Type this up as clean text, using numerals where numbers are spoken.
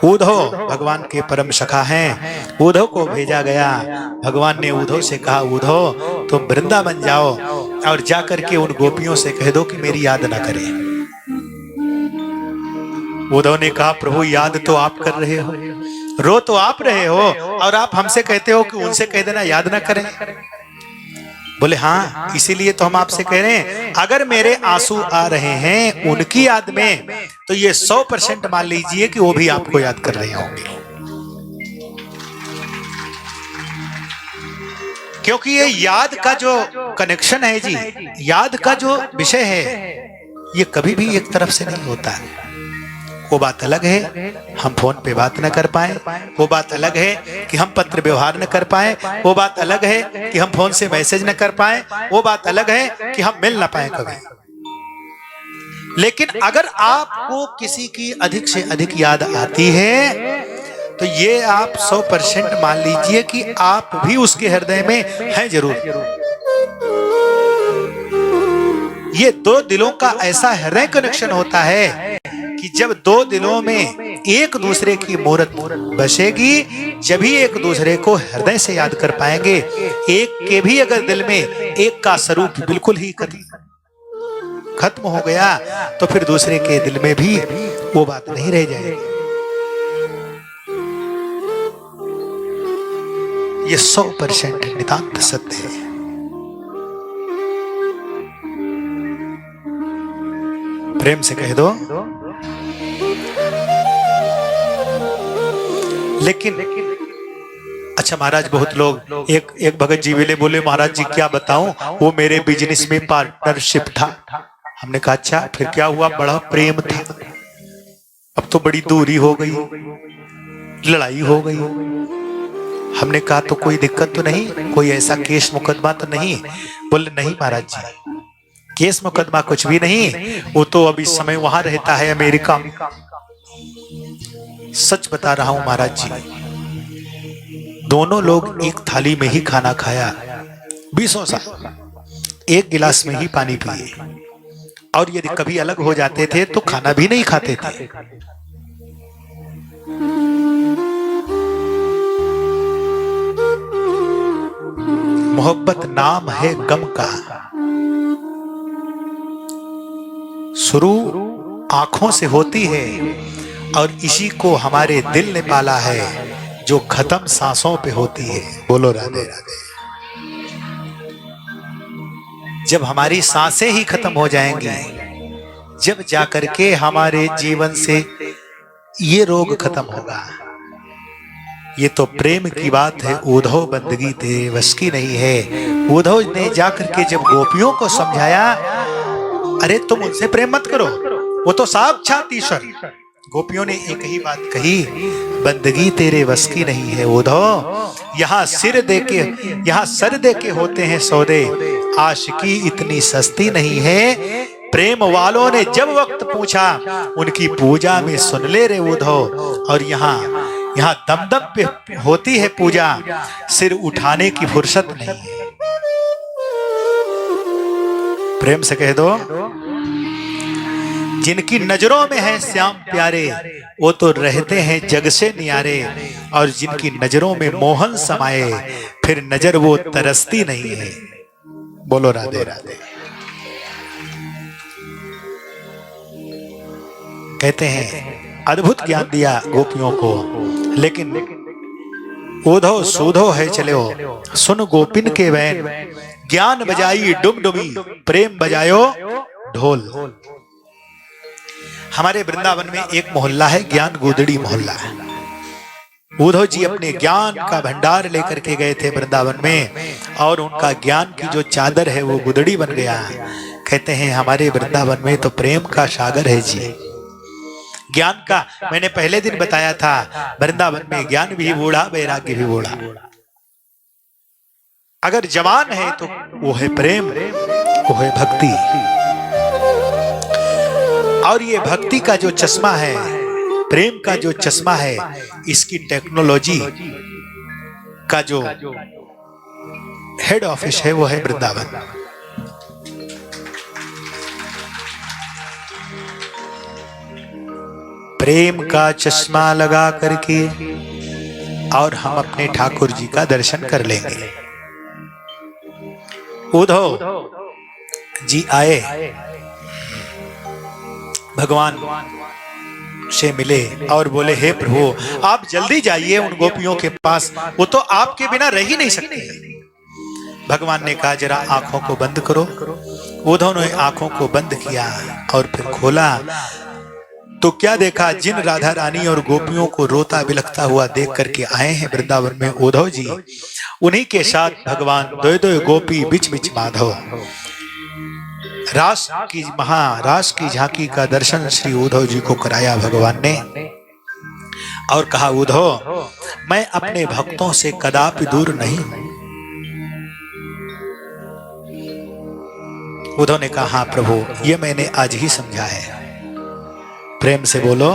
उद्धव भगवान के परम सखा हैं, उद्धव को भेजा गया। भगवान ने उद्धव से कहा, उद्धव तुम वृंदावन जाओ और जाकर के उन गोपियों से कह दो कि मेरी याद ना करें। उद्धव ने कहा, प्रभु याद तो आप कर रहे हो, रो तो आप रहे हो, और आप हमसे कहते हो कि उनसे कह देना याद ना करें। बोले हाँ, इसीलिए तो हम आपसे कह रहे हैं, अगर मेरे आंसू आ रहे हैं उनकी याद में, तो ये 100% मान लीजिए कि वो भी आपको याद कर रहे होंगे। क्योंकि ये याद का जो कनेक्शन है जी, याद का जो विषय है, ये कभी भी एक तरफ से नहीं होता है। वो बात अलग है हम फोन पे बात न कर पाए, वो बात अलग है कि हम पत्र व्यवहार न कर पाए, वो बात अलग है कि हम फोन से मैसेज न कर पाए, वो बात अलग है कि हम मिल न पाए कभी। लेकिन अगर आपको किसी की अधिक से अधिक याद आती है, तो ये आप 100% मान लीजिए कि आप भी उसके हृदय में हैं जरूर। ये दो दिलों का ऐसा हृदय कनेक्शन होता है कि जब दो दिलों में एक दूसरे की मूरत बसेगी, जब ही एक दूसरे को हृदय से याद कर पाएंगे। एक के भी अगर दिल में एक का स्वरूप बिल्कुल ही खत्म हो गया, तो फिर दूसरे के दिल में भी वो बात नहीं रह जाएगी। ये 100% नितांत सत्य है। प्रेम से कह दो। लेकिन अच्छा महाराज, बहुत लोग एक भगत जी मिले, बोले महाराज जी क्या बताऊं, वो मेरे बिजनेस में पार्टनरशिप था। हमने कहा अच्छा फिर क्या हुआ, बड़ा प्रेम था, अब तो बड़ी दूरी हो गई, लड़ाई हो गई। हमने कहा तो कोई दिक्कत तो नहीं, कोई ऐसा केस मुकदमा तो नहीं? बोले नहीं महाराज जी, केस मुकदमा कुछ भी नहीं, वो तो अभी समय वहां रहता है अमेरिका। सच बता रहा हूं महाराज जी, दोनों लोग एक थाली में ही खाना खाया, 20 साल एक गिलास में ही पानी पिए, और यदि कभी अलग हो जाते थे तो खाना भी नहीं खाते थे। मोहब्बत नाम है गम का, शुरू आंखों से होती है, और इसी को हमारे दिल ने पाला है, जो खत्म सांसों पे होती है। बोलो राधे राधे। जब हमारी सांसें ही खत्म हो जाएंगी, जब जाकर के हमारे जीवन से ये रोग खत्म होगा। ये तो प्रेम की बात है, उद्धव बंदगी तेरे वश की नहीं है। उद्धव ने जाकर के जब गोपियों को समझाया, अरे तुम उनसे प्रेम मत करो, वो तो साक्षात ईश्वर। गोपियों ने एक ही बात कही, बंदगी तेरे वश की नहीं है उद्धव, यहाँ सिर देके, यहाँ सर देके होते हैं सौदे, आशिकी इतनी सस्ती नहीं है। प्रेम वालों ने जब वक्त पूछा, उनकी पूजा में सुन ले रे उद्धव, और यहाँ दम दम पे होती है पूजा, सिर उठाने की फुर्सत नहीं है। प्रेम से कह दो, जिनकी नजरों में है श्याम प्यारे, वो तो रहते हैं जग से नियारे, और जिनकी नजरों में मोहन समाये, फिर नजर वो तरसती नहीं है। बोलो राधे राधे। कहते हैं अद्भुत ज्ञान दिया गोपियों को, लेकिन उद्धव सूधो है चलो, सुन गोपिन के वैन, ज्ञान बजाई डुमडुमी, प्रेम बजायो ढोल। हमारे वृंदावन में एक मोहल्ला है, ज्ञान गोदड़ी मोहल्ला है। उद्धव जी अपने ज्ञान का भंडार लेकर के गए थे वृंदावन में, और उनका ज्ञान की जो चादर है वो गुदड़ी बन गया। कहते हैं हमारे वृंदावन में तो प्रेम का सागर है जी, ज्ञान का। मैंने पहले दिन बताया था, वृंदावन में ज्ञान भी बूढ़ा, वैराग्य भी बूढ़ा। अगर जवान है तो वो है प्रेम, वो है भक्ति। और ये भक्ति का जो चश्मा है, प्रेम का जो चश्मा है, इसकी टेक्नोलॉजी का जो हेड ऑफिस है वो है वृंदावन। प्रेम का चश्मा लगा करके और हम अपने ठाकुर जी का दर्शन कर लेंगे। उद्धव जी आए, भगवान से मिले और बोले, हे प्रभु आप जल्दी जाइए उन गोपियों के पास, वो तो आपके बिना रह ही नहीं सकते। भगवान ने कहा जरा आंखों को बंद करो। उद्धव ने आंखों को बंद किया और फिर खोला तो क्या देखा, जिन राधा रानी और गोपियों को रोता बिलखता हुआ देख करके आए हैं वृंदावन में उद्धव जी, उन्हीं के साथ भगवान दो दो गोपी बिच बिच माधव रास की झांकी का दर्शन श्री उद्धव जी को कराया भगवान ने और कहा, उद्धव मैं अपने भक्तों से कदापि दूर नहीं हूं। उद्धव ने कहा, हाँ प्रभु ये मैंने आज ही समझा है। प्रेम से बोलो